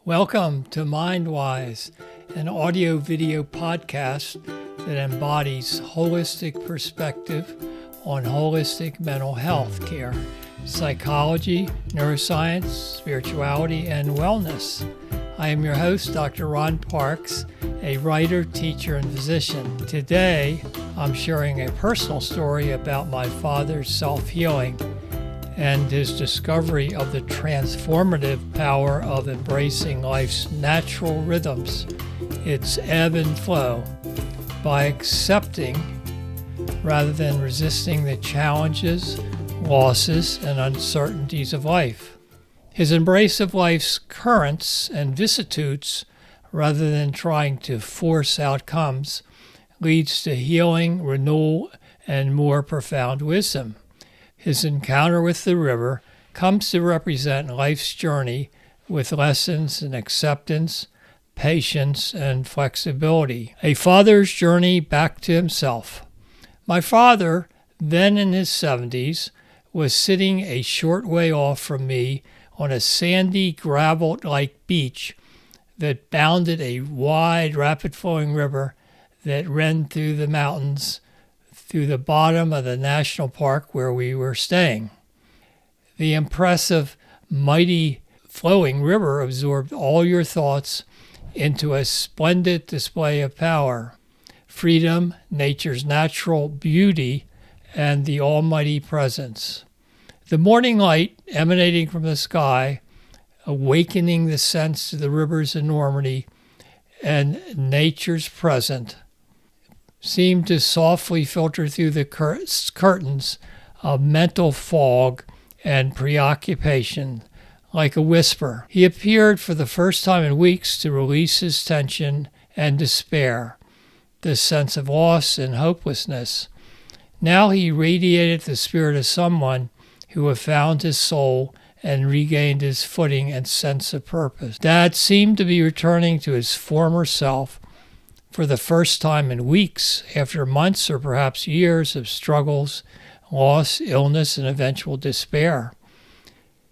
Welcome to MindWise, an audio-video podcast that embodies holistic perspective on holistic mental health care, psychology, neuroscience, spirituality, and wellness. I am your host, Dr. Ron Parks, a writer, teacher, and physician. Today, I'm sharing a personal story about my father's self-healing and his discovery of the transformative power of embracing life's natural rhythms, its ebb and flow, by accepting rather than resisting the challenges, losses, and uncertainties of life. His embrace of life's currents and vicissitudes, rather than trying to force outcomes, leads to healing, renewal, and more profound wisdom. His encounter with the river comes to represent life's journey with lessons in acceptance, patience, and flexibility. A father's journey back to himself. My father, then in his 70s, was sitting a short way off from me on a sandy, gravel-like beach that bounded a wide, rapid-flowing river that ran through the mountains through the bottom of the national park where we were staying. The impressive, mighty flowing river absorbed all your thoughts into a splendid display of power, freedom, nature's natural beauty, and the almighty presence. The morning light emanating from the sky, awakening the sense to the river's enormity and nature's presence, seemed to softly filter through the curtains of mental fog and preoccupation like a whisper. He appeared for the first time in weeks to release his tension and despair, the sense of loss and hopelessness. Now he radiated the spirit of someone who had found his soul and regained his footing and sense of purpose. Dad seemed to be returning to his former self for the first time in weeks, after months or perhaps years of struggles, loss, illness, and eventual despair.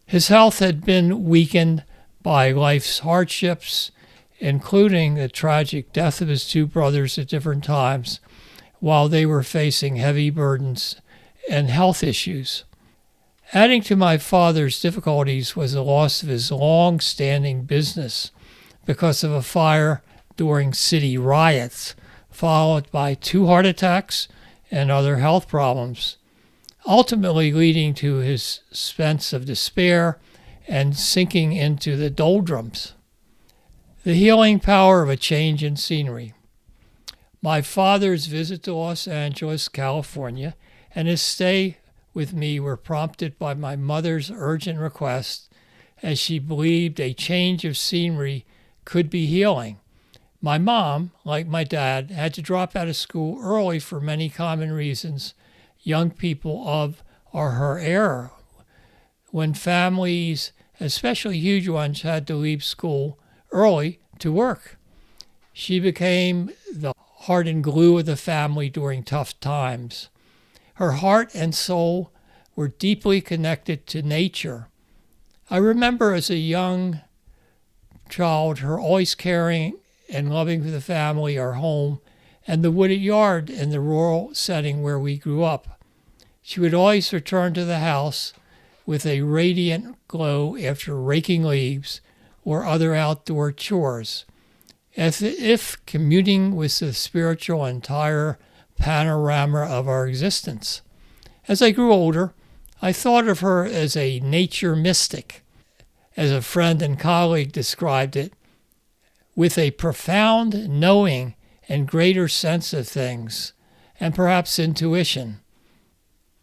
His health had been weakened by life's hardships, including the tragic death of his two brothers at different times, while they were facing heavy burdens and health issues. Adding to my father's difficulties was the loss of his long-standing business because of a fire during city riots, followed by 2 heart attacks and other health problems, ultimately leading to his sense of despair and sinking into the doldrums. The healing power of a change in scenery. My father's visit to Los Angeles, California, and his stay with me were prompted by my mother's urgent request, as she believed a change of scenery could be healing. My mom, like my dad, had to drop out of school early for many common reasons young people of or her era, when families, especially huge ones, had to leave school early to work. She became the heart and glue of the family during tough times. Her heart and soul were deeply connected to nature. I remember as a young child her always caring and loving for the family, our home, and the wooded yard in the rural setting where we grew up. She would always return to the house with a radiant glow after raking leaves or other outdoor chores, as if communing with the spiritual entire panorama of our existence. As I grew older, I thought of her as a nature mystic, as a friend and colleague described it, with a profound knowing and greater sense of things, and perhaps intuition.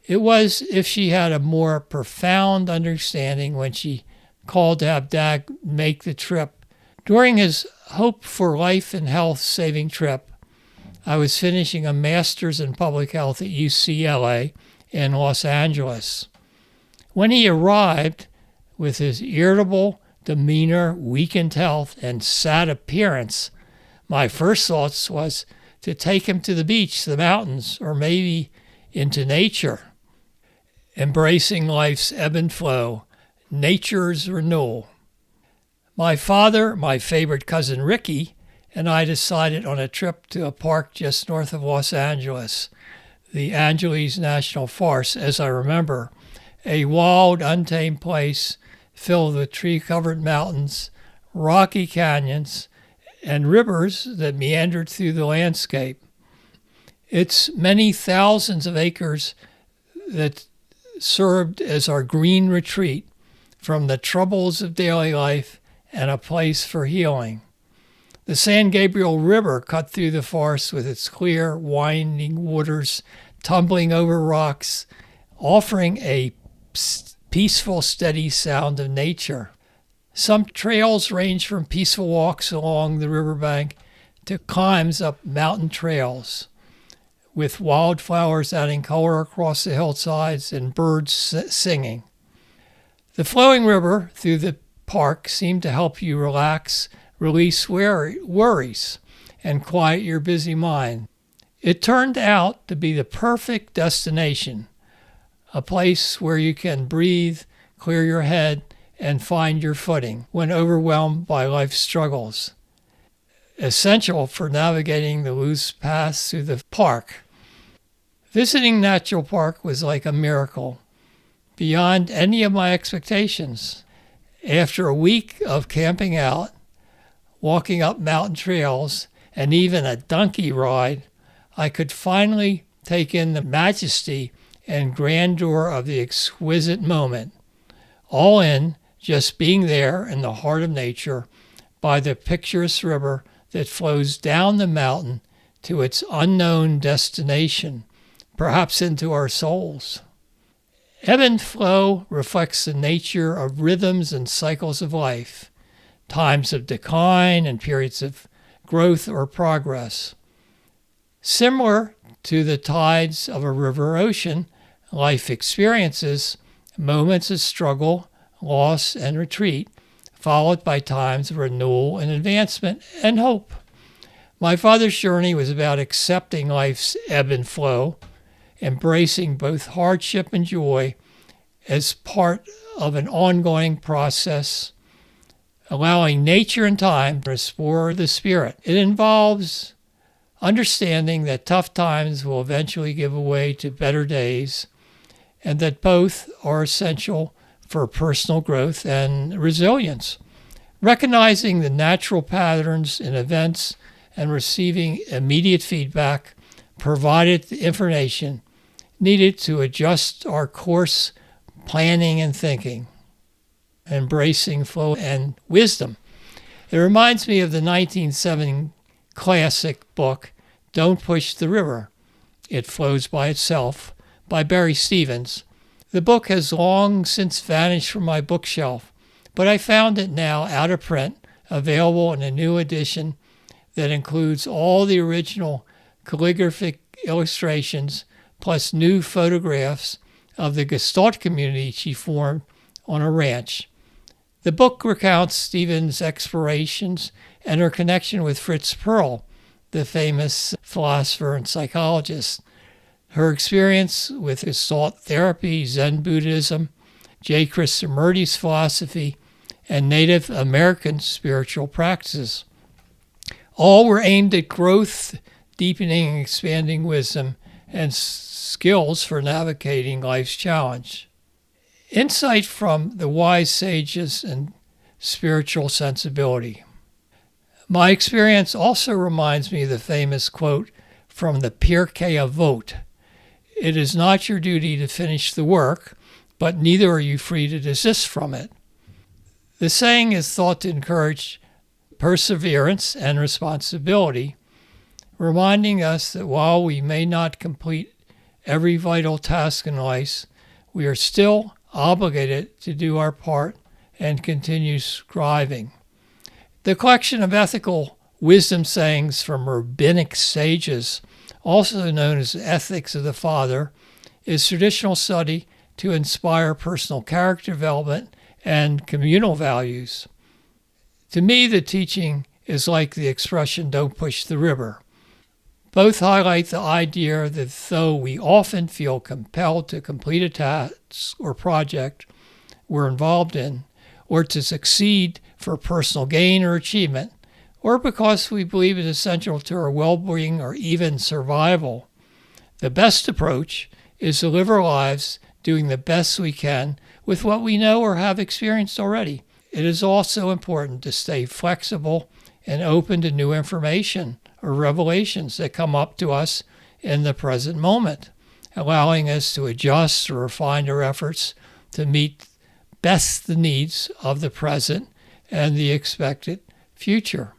It was if she had a more profound understanding when she called to have Dad make the trip. During his Hope for Life and Health saving trip, I was finishing a master's in public health at UCLA in Los Angeles. When he arrived, with his irritable demeanor, weakened health, and sad appearance, my first thoughts was to take him to the beach, the mountains, or maybe into nature. Embracing life's ebb and flow, nature's renewal. My father, my favorite cousin Ricky, and I decided on a trip to a park just north of Los Angeles, the Angeles National Forest, as I remember, a wild, untamed place filled with tree-covered mountains, rocky canyons, and rivers that meandered through the landscape. Its many thousands of acres that served as our green retreat from the troubles of daily life and a place for healing. The San Gabriel River cut through the forest with its clear, winding waters tumbling over rocks, offering a peaceful, steady sound of nature. Some trails range from peaceful walks along the riverbank to climbs up mountain trails, with wildflowers adding color across the hillsides and birds singing. The flowing river through the park seemed to help you relax, release worries, and quiet your busy mind. It turned out to be the perfect destination, a place where you can breathe, clear your head, and find your footing when overwhelmed by life's struggles. Essential for navigating the loose paths through the park. Visiting Natural Park was like a miracle, beyond any of my expectations. After a week of camping out, walking up mountain trails, and even a donkey ride, I could finally take in the majesty and grandeur of the exquisite moment, all in just being there in the heart of nature by the picturesque river that flows down the mountain to its unknown destination, perhaps into our souls. Ebb and flow reflects the nature of rhythms and cycles of life, times of decline and periods of growth or progress. Similar to the tides of a river or ocean, life experiences moments of struggle, loss, and retreat, followed by times of renewal and advancement and hope. My father's journey was about accepting life's ebb and flow, embracing both hardship and joy as part of an ongoing process, allowing nature and time to restore the spirit. It involves understanding that tough times will eventually give way to better days, and that both are essential for personal growth and resilience. Recognizing the natural patterns in events and receiving immediate feedback provided the information needed to adjust our course, planning, and thinking, embracing flow and wisdom. It reminds me of the 1970 classic book, Don't Push the River. It Flows by Itself, by Barry Stevens. The book has long since vanished from my bookshelf, but I found it now out of print, available in a new edition that includes all the original calligraphic illustrations plus new photographs of the Gestalt community she formed on a ranch. The book recounts Stevens' explorations and her connection with Fritz Perls, the famous philosopher and psychologist, her experience with Gestalt therapy, Zen Buddhism, J. Krishnamurti's philosophy, and Native American spiritual practices. All were aimed at growth, deepening and expanding wisdom, and skills for navigating life's challenge. Insight from the wise sages and spiritual sensibility. My experience also reminds me of the famous quote from the Pirkei Avot. It is not your duty to finish the work, but neither are you free to desist from it. The saying is thought to encourage perseverance and responsibility, reminding us that while we may not complete every vital task in life, we are still obligated to do our part and continue striving. The collection of ethical wisdom sayings from rabbinic sages, also known as Ethics of the Father, is traditional study to inspire personal character development and communal values. To me, the teaching is like the expression, don't push the river. Both highlight the idea that though we often feel compelled to complete a task or project we're involved in, or to succeed for personal gain or achievement, or because we believe it is essential to our well-being or even survival. The best approach is to live our lives doing the best we can with what we know or have experienced already. It is also important to stay flexible and open to new information or revelations that come up to us in the present moment, allowing us to adjust or refine our efforts to meet best the needs of the present and the expected future.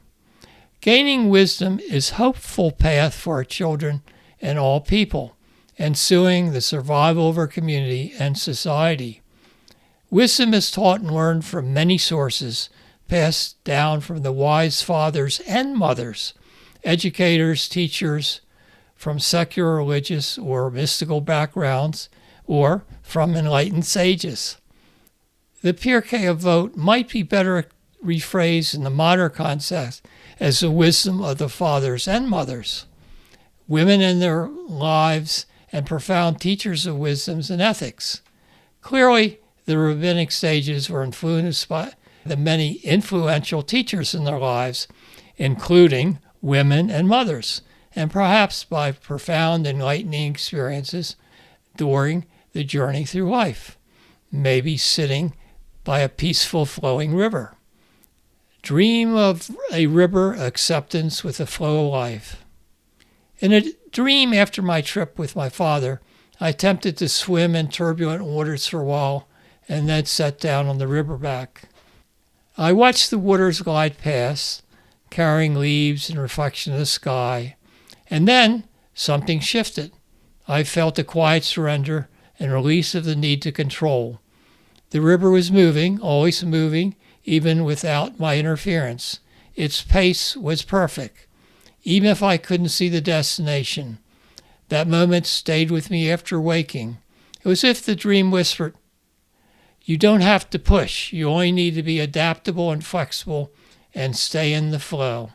Gaining wisdom is a hopeful path for our children and all people, ensuing the survival of our community and society. Wisdom is taught and learned from many sources, passed down from the wise fathers and mothers, educators, teachers, from secular, religious, or mystical backgrounds, or from enlightened sages. The Pirkei Avot might be better rephrased in the modern context as the wisdom of the fathers and mothers, women in their lives and profound teachers of wisdoms and ethics. Clearly, the rabbinic sages were influenced by the many influential teachers in their lives, including women and mothers, and perhaps by profound enlightening experiences during the journey through life, maybe sitting by a peaceful flowing river. Dream of a river acceptance with the flow of life. In a dream after my trip with my father, I attempted to swim in turbulent waters for a while and then sat down on the riverbank. I watched the waters glide past, carrying leaves and reflection of the sky, and then something shifted. I felt a quiet surrender and release of the need to control. The river was moving, always moving, even without my interference. Its pace was perfect, even if I couldn't see the destination. That moment stayed with me after waking. It was as if the dream whispered, "You don't have to push. You only need to be adaptable and flexible and stay in the flow."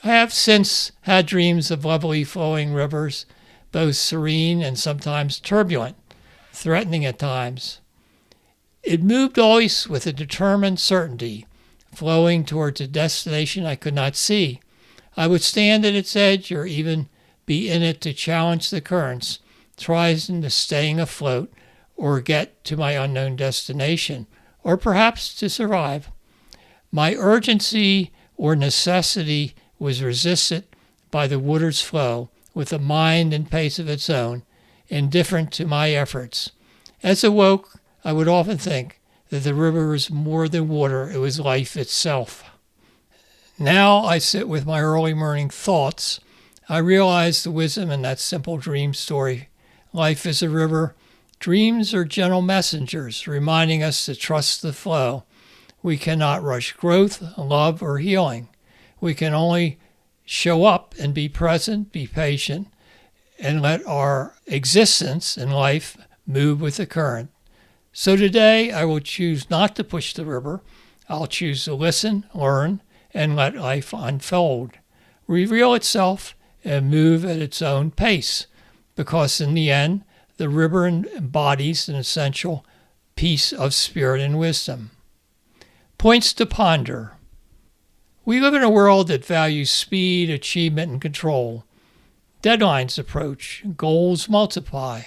I have since had dreams of lovely flowing rivers, both serene and sometimes turbulent, threatening at times. It moved always with a determined certainty, flowing towards a destination I could not see. I would stand at its edge or even be in it to challenge the currents, trying to staying afloat or get to my unknown destination, or perhaps to survive. My urgency or necessity was resisted by the water's flow with a mind and pace of its own, indifferent to my efforts. As I woke, I would often think that the river was more than water, it was life itself. Now I sit with my early morning thoughts. I realize the wisdom in that simple dream story. Life is a river. Dreams are gentle messengers, reminding us to trust the flow. We cannot rush growth, love, or healing. We can only show up and be present, be patient, and let our existence in life move with the current. So today I will choose not to push the river. I'll choose to listen, learn, and let life unfold, reveal itself, and move at its own pace, because in the end, the river embodies an essential piece of spirit and wisdom. Points to ponder. We live in a world that values speed, achievement, and control. Deadlines approach, goals multiply,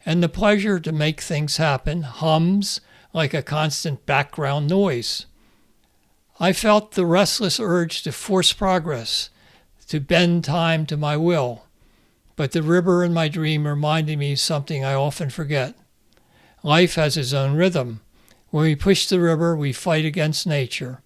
and the pleasure to make things happen hums like a constant background noise. I felt the restless urge to force progress, to bend time to my will, but the river in my dream reminded me of something I often forget. Life has its own rhythm. When we push the river, we fight against nature.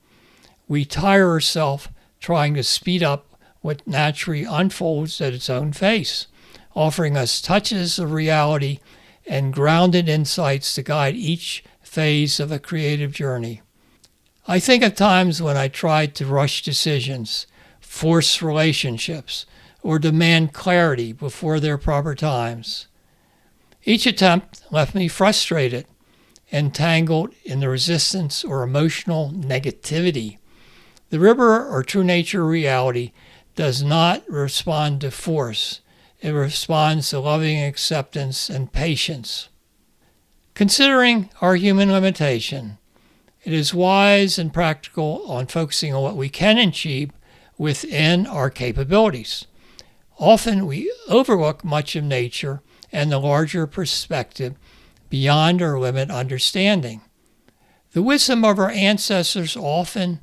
We tire ourselves trying to speed up what naturally unfolds at its own pace, offering us touches of reality and grounded insights to guide each phase of a creative journey. I think of times when I tried to rush decisions, force relationships, or demand clarity before their proper times. Each attempt left me frustrated, entangled in the resistance or emotional negativity. The river or true nature reality does not respond to force. It responds to loving acceptance and patience. Considering our human limitation, It is wise and practical on focusing on what we can achieve within our capabilities. Often we overlook much of nature and the larger perspective beyond our limited understanding. The wisdom of our ancestors often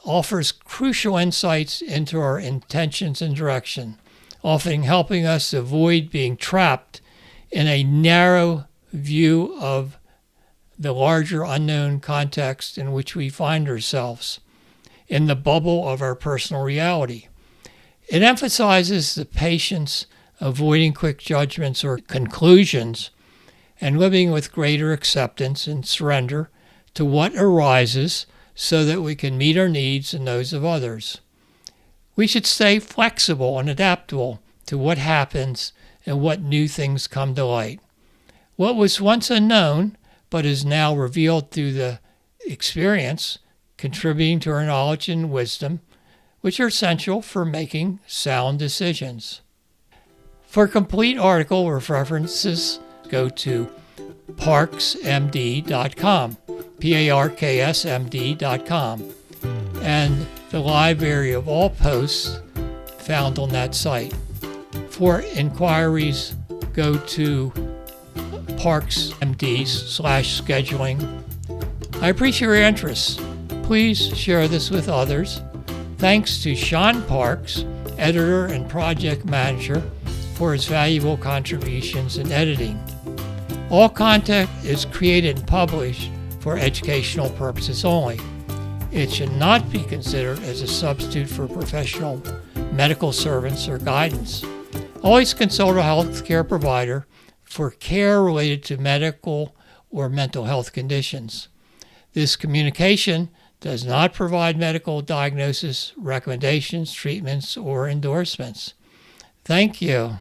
offers crucial insights into our intentions and direction, often helping us avoid being trapped in a narrow view of the larger unknown context in which we find ourselves, in the bubble of our personal reality. It emphasizes the patience, avoiding quick judgments or conclusions, and living with greater acceptance and surrender to what arises so that we can meet our needs and those of others. We should stay flexible and adaptable to what happens and what new things come to light. What was once unknown but is now revealed through the experience, contributing to our knowledge and wisdom, which are essential for making sound decisions. For a complete article or references, go to parksmd.com, parksmd.com, and the library of all posts found on that site. For inquiries, go to parksmd/scheduling. I appreciate your interest. Please share this with others. Thanks to Sean Parks, editor and project manager, for his valuable contributions in editing. All content is created and published for educational purposes only. It should not be considered as a substitute for professional medical service or guidance. Always consult a healthcare provider for care related to medical or mental health conditions. This communication does not provide medical diagnosis, recommendations, treatments, or endorsements. Thank you.